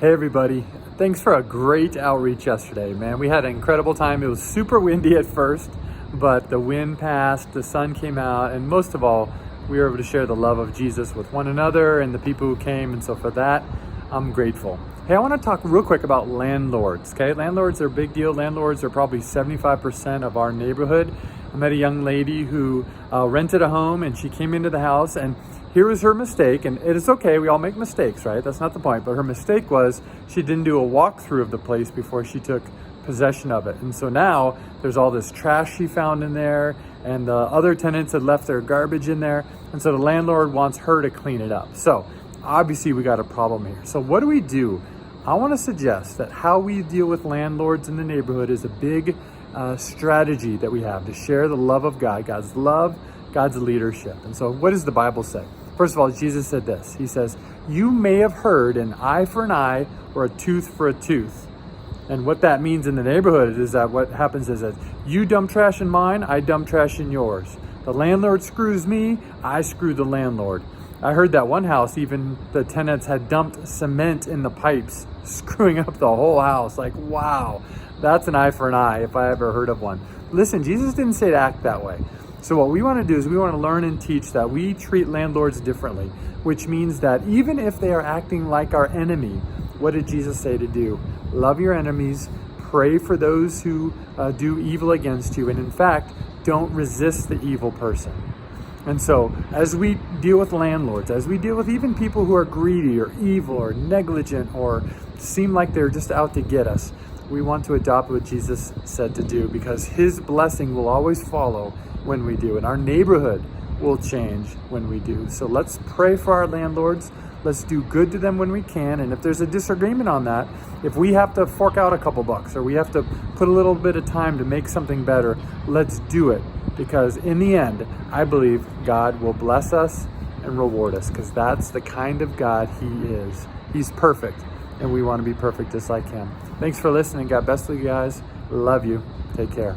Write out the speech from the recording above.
Hey everybody, thanks for a great outreach yesterday, man. We had an incredible time. It was super windy at first, but the wind passed, the sun came out, and most of all, we were able to share the love of Jesus with one another and the people who came, and so for that, I'm grateful. Hey, I want to talk real quick about landlords, okay? Landlords are a big deal. Landlords are probably 75% of our neighborhood. I met a young lady who rented a home, and she came into the house, and here was her mistake, and it is okay, we all make mistakes, right? That's not the point, but her mistake was she didn't do a walkthrough of the place before she took possession of it. And so now there's all this trash she found in there, and the other tenants had left their garbage in there, and so the landlord wants her to clean it up. So obviously we got a problem here. So what do? I want to suggest that how we deal with landlords in the neighborhood is a big strategy that we have to share the love of God, God's love, God's leadership. And so what does the Bible say? First of all, Jesus said this. He says, you may have heard an eye for an eye or a tooth for a tooth. And what that means in the neighborhood is that what happens is that you dump trash in mine, I dump trash in yours. The landlord screws me, I screw the landlord. I heard that one house, even the tenants had dumped cement in the pipes, screwing up the whole house. Like, wow, that's an eye for an eye if I ever heard of one. Listen, Jesus didn't say to act that way. So what we want to do is we want to learn and teach that we treat landlords differently, which means that even if they are acting like our enemy, what did Jesus say to do? Love your enemies, pray for those who do evil against you, and in fact, don't resist the evil person. And so as we deal with landlords, as we deal with even people who are greedy or evil or negligent or seem like they're just out to get us, we want to adopt what Jesus said to do, because his blessing will always follow when we do, and our neighborhood will change when we do. So let's pray for our landlords. Let's do good to them when we can. And if there's a disagreement on that, if we have to fork out a couple bucks or we have to put a little bit of time to make something better, let's do it. Because in the end, I believe God will bless us and reward us, because that's the kind of God he is. He's perfect, and we want to be perfect just like him. Thanks for listening. God bless you guys. Love you. Take care.